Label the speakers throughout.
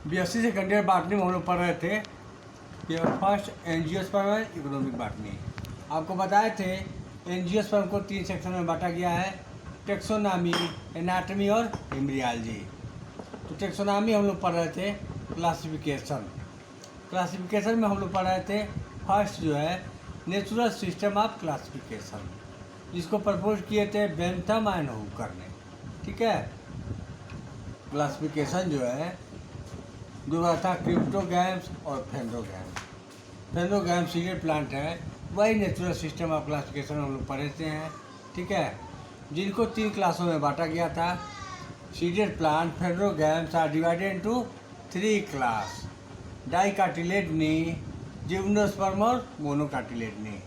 Speaker 1: BSc second year botany में हम लोग पढ़ रहे थे paper first angiosperm economic botany. आपको बताए थे एंजियोस्पर्म को 3 सेक्शन में बांटा गया है, टेक्सोनॉमी, एनाटॉमी और एम्ब्रियोलॉजी। तो टेक्सोनॉमी हम लोग पढ़ रहे थे, क्लासिफिकेशन में हम लोग पढ़ रहे थे फर्स्ट जो है नेचुरल सिस्टम ऑफ क्लासिफिकेशन, जिसको प्रपोज किए थे बेंथम एंड हुकर ने। ठीक है, क्लासिफिकेशन जो है दो था, क्रिप्टोगैम्स और फेंडोगैम्स। फेंडोगैम्स सीडेड प्लांट है, वही नेचुरल सिस्टम ऑफ क्लासिफिकेशन हम लोग पढ़ते हैं। ठीक है, जिनको 3 क्लासों में बांटा गया था। Seeded plant phanerogams are divided into 3 class, dicotyledonae, gymnosperm और मोनोकार्टिलेडनी।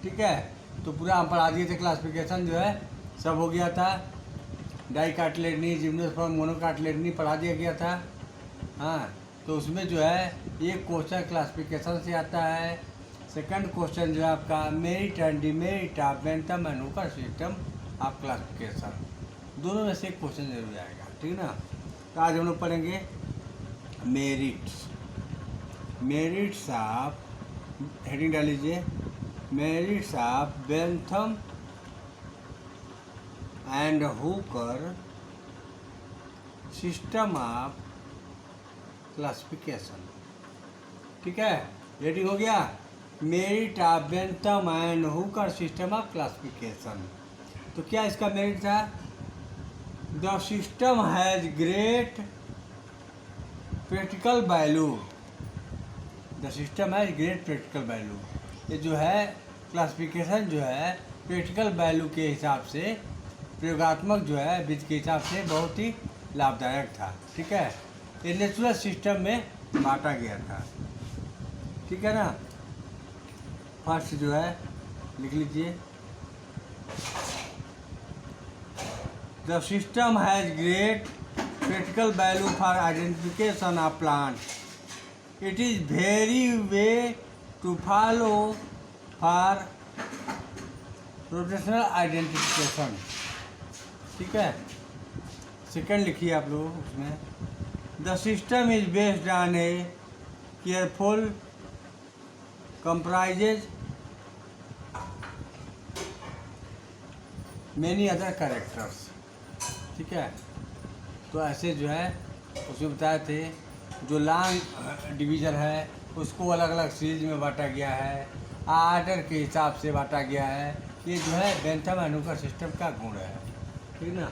Speaker 1: ठीक है, तो पूरा हम पढ़ा दिए थे, क्लासिफिकेशन जो है सब हो गया था। डाइकार्टिलेडनी, जिम्नोस्पर्म, मोनोकार्टिलेडनी पढ़ा दिया गया था। हाँ, तो उसमें जो है एक क्वेश्चन क्लासिफिकेशन से आता है। सेकंड क्वेश्चन जो है आपका merit and demerit of Bentham and Hooker system of classification, दोनों में से एक क्वेश्चन जरूर आएगा। ठीक है ना, तो आज हम लोग पढ़ेंगे मेरिट्स ऑफ, हेडिंग डाल लीजिए, merits of Bentham and Hooker system of classification. ठीक है, रेडी हो गया। Merit of Bentham and Hooker system of classification. तो क्या इसका मेरिट था? The system has great practical value, the system has great practical value. ये जो है क्लासिफिकेशन जो है प्रैक्टिकल वैल्यू के हिसाब से, प्रयोगात्मक जो है विधि के हिसाब से बहुत ही लाभदायक था। ठीक है, ये नेचुरल सिस्टम में बांटा गया था। ठीक है ना, फर्स्ट जो है लिख लीजिए, the system has great practical value for identification of plant, it is very way to follow for rotational identification. ठीक है, सेकंड लिखिए आप लोग उसमें, the system is based on a careful comprises many other characters. ठीक है, तो ऐसे जो है उसमें बताए थे, जो लॉन्ग डिवीज़न है उसको अलग अलग सीरीज में बांटा गया है, आर्डर के हिसाब से बांटा गया है। ये जो है बेंथम एंड हुकर सिस्टम का गुण है। ठीक ना,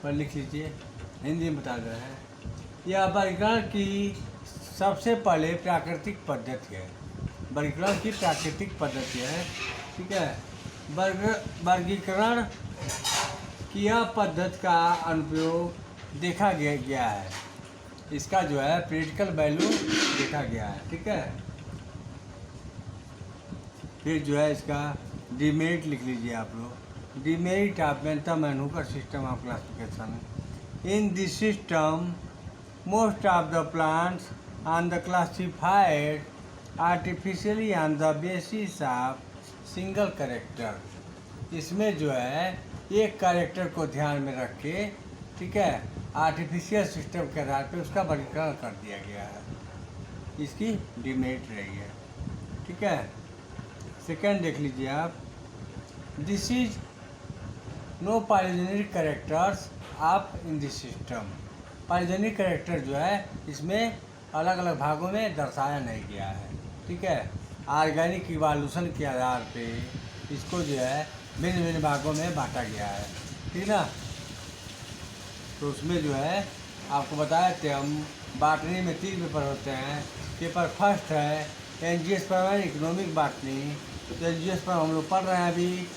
Speaker 1: पर लिख लीजिए, हिंदी में बता रहे हैं। यह वर्गीकरण की सबसे पहले प्राकृतिक पद्धति है, वर्गीकरण की प्राकृतिक पद्धति है। ठीक है, वर्गीकरण की यह पद्धति का अनुप्रयोग देखा गया है, इसका जो है प्रैक्टिकल वैल्यू देखा गया है। ठीक है, फिर जो है इसका डिमेरिट लिख लीजिए आप लोग, demerit of Bentham and Hooker system of classification. In this system most of the plants are the classified artificially on the basis of single character. इसमें जो है एक कैरेक्टर को ध्यान में रख के, ठीक है, आर्टिफिशियल सिस्टम के आधार पर उसका वर्गीकरण कर दिया गया है, इसकी डिमेरिट रही है। ठीक है, सेकेंड देख लीजिए आप, this is no polygenic characters of in this system. Polygenic character जो है इसमें अलग अलग भागों में दर्शाया नहीं गया है। ठीक है, ऑर्गेनिक इवोल्यूशन के आधार पे इसको जो है भिन्न भिन्न भागों में बांटा गया है। ठीक ना, तो उसमें जो है आपको बताए थे हम, बॉटनी में 3 पेपर होते हैं। पेपर फर्स्ट है एंजियोस्पर्म इकोनॉमिक बॉटनी, तो एंजियोस्पर्म हम लोग पढ़ रहे हैं अभी।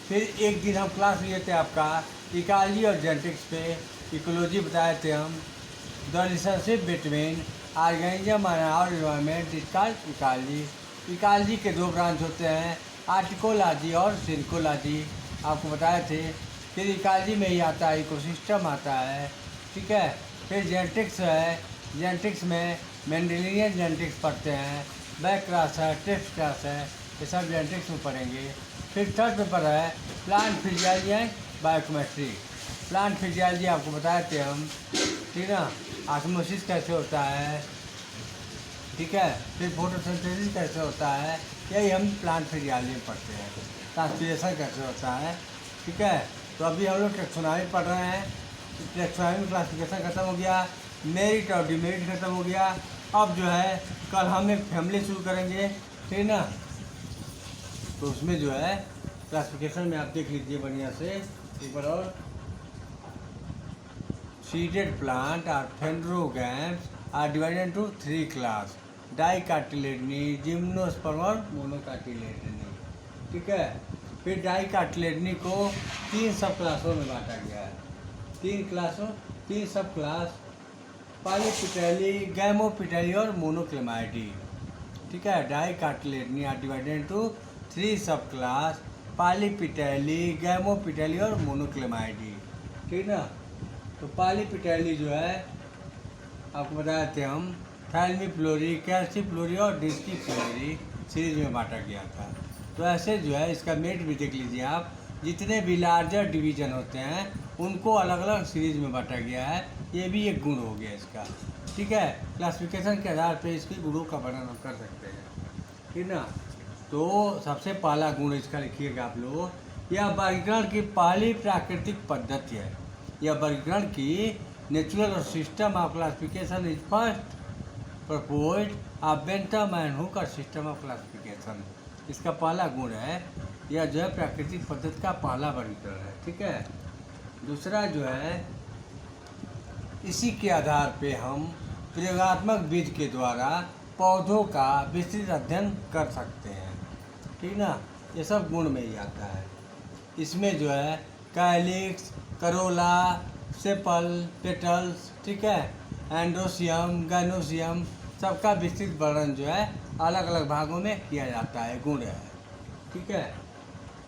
Speaker 1: फिर एक दिन हम क्लास लिए थे आपका इकोलॉजी और जेनेटिक्स पे, इकोलॉजी बताए थे हम, the relationship between organism and our environment is called ecology. Ecology के 2 ब्रांच होते हैं, आर्टिकोलॉजी और सिंकोलॉजी, आपको बताए थे। फिर इकोलॉजी में ही आता है इकोसिस्टम आता है। ठीक है, फिर जेनेटिक्स है, जेनेटिक्स में मेंडेलियन जेनेटिक्स पढ़ते हैं, बैक क्लास है, टेस्ट क्लास है, ये सब जेनेटिक्स में पढ़ेंगे। फिर थर्ड पेपर है plant physiology and biochemistry. Plant physiology आपको बताए थे हम, ठीक है ना, ऑस्मोसिस कैसे होता है, ठीक है, फिर फोटोसिंथेसिस कैसे होता है, यही हम प्लांट फिजियोलॉजी में पढ़ते हैं। ट्रांसपिरेशन कैसे होता है, ठीक है। तो अभी हम लोग टेक्सोनॉमी पढ़ रहे हैं। टेक्सोनॉमी में क्लासिफिकेशन खत्म हो गया, मेरिट और डिमेरिट खत्म हो गया। अब जो है कल हम एक फैमिली शुरू करेंगे, ठीक है ना। तो उसमें जो है क्लासिफिकेशन में आप देख लीजिए बढ़िया से एक बार और। Seeded plant are phanerogams are divided into 3 class, dicotyledonae, gymnosperm और मोनोकार्टिलेडनी, ठीक है। फिर डाइकार्टिलेडनी को 3 सब क्लासों में बांटा गया है। 3 सब क्लास, पॉलीपिटेली, गैमोपिटेली और मोनोक्लेमाइडी, ठीक है। डाइकार्टिलेडनी आर डिवाइडेड इनटू 3 सब क्लास, पॉलीपिटेली, गैमोपिटेली और मोनोक्लेमाइडी, ठीक ना। तो पॉलीपिटेली जो है आपको बताए थे हम, थैल्मीफ्लोरी, कैल्सीफ्लोरी और डिस्कीफ्लोरी सीरीज में बांटा गया था। तो ऐसे जो है इसका मेट भी देख लीजिए आप, जितने भी लार्जर डिवीजन होते हैं उनको अलग अलग सीरीज में बांटा गया है। ये भी एक गुण हो गया इसका, ठीक है। क्लासिफिकेशन के आधार पे इसके गुणों का वर्णन हम कर सकते हैं, ठीक ना। तो सबसे पहला गुण इसका लिखिएगा आप लोग, यह वर्गीकरण की पहली प्राकृतिक पद्धति है। यह वर्गीकरण की natural system of classification is first proposed of Bentham and Hooker system of classification. इसका पहला गुण है, यह जो है प्राकृतिक पद्धति का पहला वर्गीकरण है, ठीक है। दूसरा जो है, इसी के आधार पे हम प्रयोगात्मक विधि के द्वारा पौधों का विस्तृत अध्ययन कर सकते हैं, ठीक ना। ये सब गुण में ही आता है। इसमें जो है कैलिक्स, करोला, सेपल, पेटल्स, ठीक है, एंड्रोसियम, गैनोसियम, सबका विस्तृत वर्णन जो है अलग अलग भागों में किया जाता है, गुण है, ठीक है।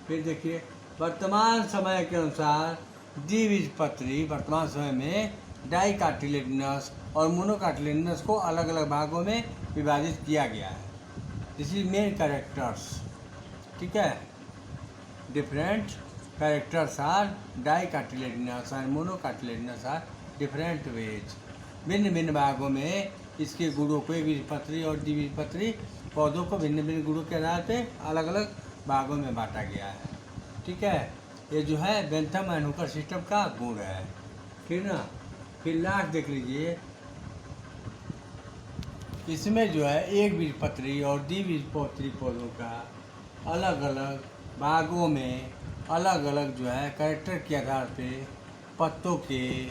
Speaker 1: फिर देखिए, वर्तमान समय के अनुसार द्विबीजपत्री वर्तमान समय में डाइकार्टिलेडनस और मोनोकार्टिलेडनस को अलग अलग भागों में विभाजित किया गया है। दिस इज मेन कैरेक्टर्स, ठीक है। Different characters are dicotyledonous and monocotyledonous are different ways. भिन्न भिन्न भागों में इसके गुणों को, बीजपत्री और द्विबीजपत्री पौधों को भिन्न भिन्न गुणों के आधार पे अलग अलग भागों में बांटा गया है, ठीक है। ये जो है बेंथम एंड हुकर सिस्टम का गुण है, ठीक ना। फिर लास्ट देख लीजिए, इसमें जो है एक बीजपत्री और द्विबीजपत्री पौधों का अलग अलग भागों में अलग अलग जो है कैरेक्टर के आधार पे, पत्तों के,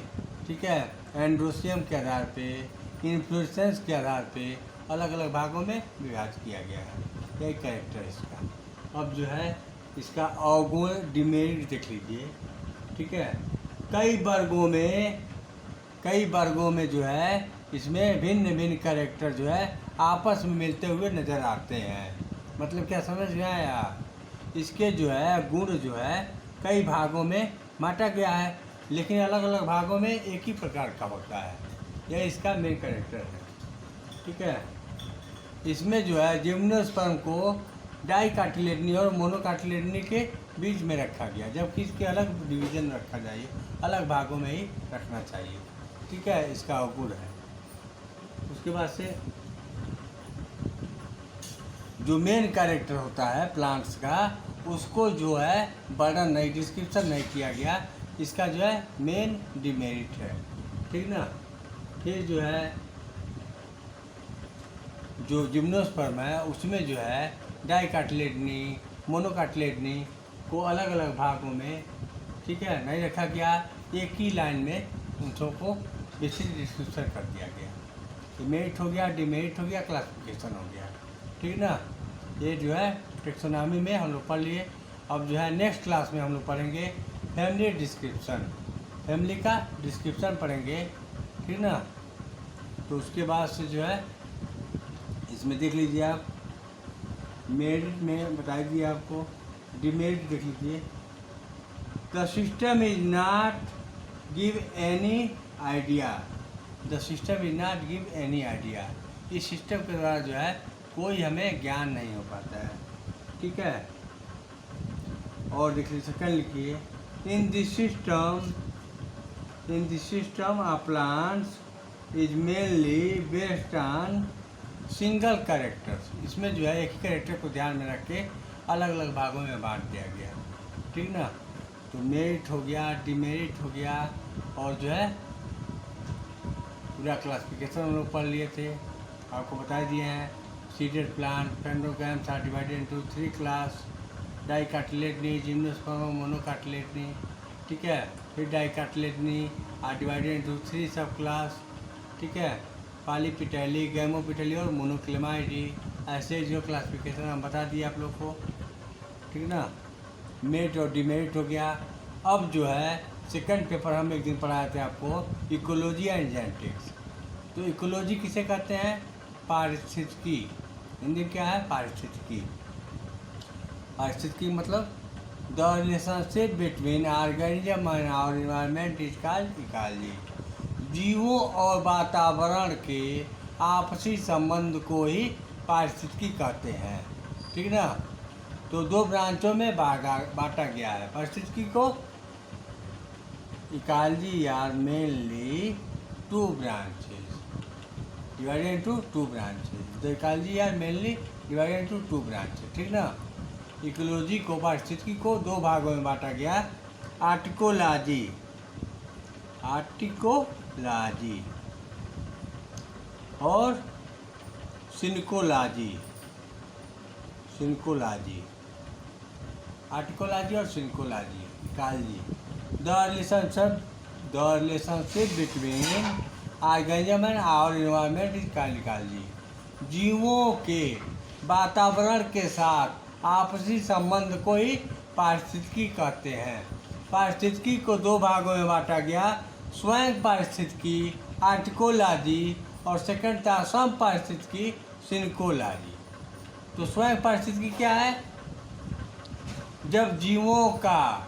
Speaker 1: ठीक है, एंड्रोसियम के आधार पे, इन्फ्लोरेसेंस के आधार पे अलग अलग भागों में विभाजित किया गया है। यही कैरेक्टर इसका। अब जो है इसका अवगुण डिमेरिट देख लीजिए, ठीक है। कई वर्गों में जो है इसमें भिन्न भिन्न कैरेक्टर जो है आपस में मिलते हुए नज़र आते हैं। मतलब क्या समझ में आया? इसके जो है गुण जो है कई भागों में बांटा गया है, लेकिन अलग अलग भागों में एक ही प्रकार का होता है। यह इसका मेन कैरेक्टर है, ठीक है। इसमें जो है जिम्नोस्पर्म को डाइकार्टिलेडनी और मोनोकार्टिलेडनी के बीच में रखा गया, जबकि इसके अलग डिवीजन रखा जाए, अलग भागों में ही रखना चाहिए, ठीक है। इसका अवगुण है। उसके बाद से जो मेन कैरेक्टर होता है प्लांट्स का, उसको जो है वर्णन नहीं, डिस्क्रिप्शन नहीं किया गया। इसका जो है मेन डिमेरिट है, ठीक ना। फिर जो है जो जिम्नोस्पर्म है उसमें जो है डाइकार्टिलेडनी, मोनोकार्टिलेडनी को अलग अलग भागों में, ठीक है, नहीं रखा गया। एक ही लाइन में उन सबको विस्तृत डिस्क्रिप्शन कर दिया गया। मेरिट हो गया, डिमेरिट हो गया, क्लासिफिकेशन हो गया, ठीक ना। ये जो है टेक्सोनॉमी में हम लोग पढ़ लिए। अब जो है नेक्स्ट क्लास में हम लोग पढ़ेंगे फैमिली डिस्क्रिप्शन, फैमिली का डिस्क्रिप्शन पढ़ेंगे, ठीक ना। तो उसके बाद से जो है इसमें देख लीजिए आप, मेरिट में बता दिया आपको, डिमेरिट देख लीजिए। The system is not give any idea, the system is not give any idea. इस सिस्टम के द्वारा जो है कोई हमें ज्ञान नहीं हो पाता है, ठीक है। और देख लीजिए सेकंड लिखिए, इन this system in the system of plants is mainly based on single characters. इसमें जो है एक ही कैरेक्टर को ध्यान में रख के अलग अलग भागों में बांट दिया गया, ठीक ना। तो मेरिट हो गया, डिमेरिट हो गया, और जो है पूरा क्लासिफिकेशन हम लोग पढ़ लिए थे, आपको बता दिए हैं। Seeded plant phanerogams are divided into 3 class, dicotyledonae, gymnosperm, monocotyledonae, ठीक है। फिर डाइकाटिलेडनी आर डिवाइडेड इनटू 3 सब क्लास, ठीक है। पॉलीपिटेली, गैमोपिटेली और मोनोक्लेमाइडी, ऐसे जो क्लासिफिकेशन हम बता दिए आप लोग को, ठीक ना। मेरिट और डिमेरिट हो गया। अब जो है सेकंड पेपर हम एक दिन पढ़ाए थे आपको, इकोलॉजी एंड जेनेटिक्स। तो इकोलॉजी किसे कहते हैं? पारिस्थितिकी। हिंदी में क्या है? पारिस्थितिकी। पारिस्थितिकी मतलब the relationship between organism and our environment is called ecology. जीवों और वातावरण के आपसी संबंध को ही पारिस्थितिकी कहते हैं, ठीक ना। तो 2 ब्रांचों में बांटा गया है पारिस्थितिकी को। Ecology are mainly 2 branches divided into 2 branches. The ecology are mainly divided into 2 branches, ठीक ना। इकोलॉजी को, पारिस्थितिकी को 2 भागों में बांटा गया। आर्टिकोलॉजी और सिनकोलॉजी। आर्टिकोलॉजी और synecology. Ecology the relationship between organism and our environment is called ecology. जीवों के वातावरण के साथ आपसी संबंध को ही पारिस्थितिकी कहते हैं। पारिस्थितिकी को 2 भागों में बांटा गया, स्वयं पारिस्थितिकी आर्टिकोलॉजी और सेकंड था सम पारिस्थितिकी सिनकोलॉजी। तो स्वयं पारिस्थितिकी क्या है? जब जीवों का,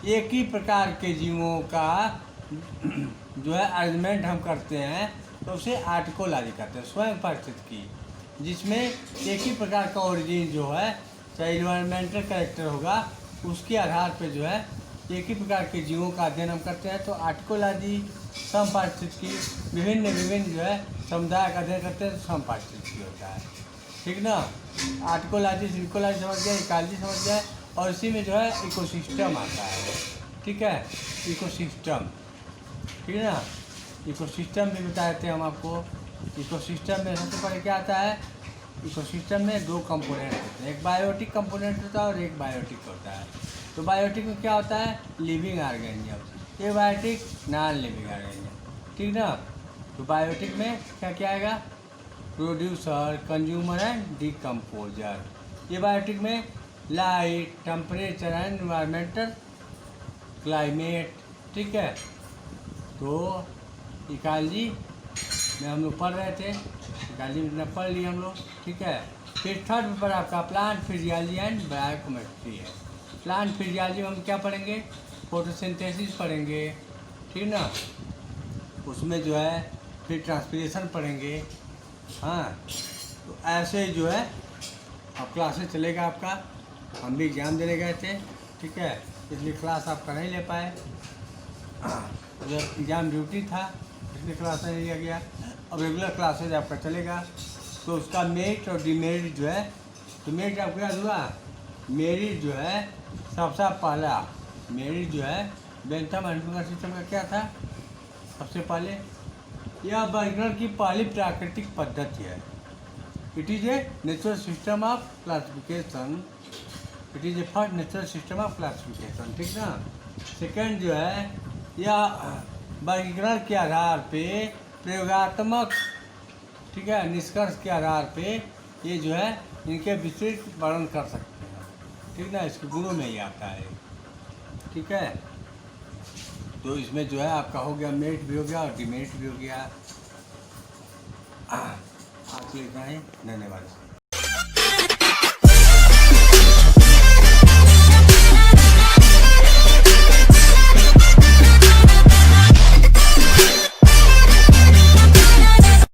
Speaker 1: एक ही प्रकार के जीवों का जो है अरेंजमेंट हम करते हैं तो उसे आर्टिकोलॉजी कहते हैं, स्वयं पारिस्थितिकी। जिसमें एक ही प्रकार का ओरिजिन जो है, चाहे इन्वायरमेंटल कैरेक्टर होगा, उसके आधार पे जो है एक ही प्रकार के जीवों का अध्ययन हम करते हैं तो आर्टिकोलॉजी। सम पारिस्थितिकी विभिन्न जो है समुदाय का अध्ययन करते हैं तो सम पारिस्थितिकी होता है, ठीक ना। आर्टिकोलॉजी, सिनकोलॉजी समझ गया, इकोलॉजी समझ गया, और इसी में जो है इकोसिस्टम आता है, ठीक है। इकोसिस्टम, ठीक है ना। इकोसिस्टम भी बताए थे हम आपको। इकोसिस्टम में सबसे पहले क्या आता है? इकोसिस्टम में 2 कंपोनेंट होते हैं, एक बायोटिक कंपोनेंट होता है और एक बायोटिक होता है। तो बायोटिक में क्या होता है? Living organism. ये बायोटिक नॉन लिविंग ऑर्गेनिज्म, ठीक ना। तो बायोटिक में क्या क्या आएगा? Producer, consumer and decomposer. ये बायोटिक में light, temperature and environmental climate, ठीक है। तो इकोलॉजी में हम लोग पढ़ रहे थे, इकोलॉजी में इतना पढ़ लिए हम लोग, ठीक है। फिर थर्ड पेपर आपका प्लांट फिजियोलॉजी एंड बायोकेमिस्ट्री है। प्लांट फिजियोलॉजी में हम क्या पढ़ेंगे? फोटोसिंथेसिस पढ़ेंगे, ठीक ना। उसमें जो है फिर ट्रांसपिरेशन पढ़ेंगे, हाँ। तो ऐसे जो है अब क्लासेस चलेगा आपका। हम भी एग्ज़ाम देने गए थे, ठीक है, इसलिए क्लास आपका नहीं ले पाए। जब एग्ज़ाम ड्यूटी था इसलिए क्लास नहीं लिया गया। अब रेगुलर क्लासेज आपका चलेगा। तो उसका मेरिट और डिमेरिट जो है, तो मेरिट आपको याद हुआ? मेरिट जो है सबसे पहला मेरिट जो है बेंथम एंड हंटिंगटन सिस्टम का क्या था? सबसे पहले यह वर्गीकरण की पहली प्राकृतिक पद्धति है। It is a natural system of classification. It is a first natural system of classification, ठीक ना। सेकेंड जो है यह वर्गीकरण के आधार पे प्रयोगात्मक, ठीक है, निष्कर्ष के आधार पे ये जो है इनके विस्तृत वर्णन कर सकते हैं, ठीक ना। इसके गुणों में ही आता है, ठीक है। तो इसमें जो है आपका हो गया मेरिट भी हो गया और डिमेरिट भी हो गया। आपको लिखना है। धन्यवाद।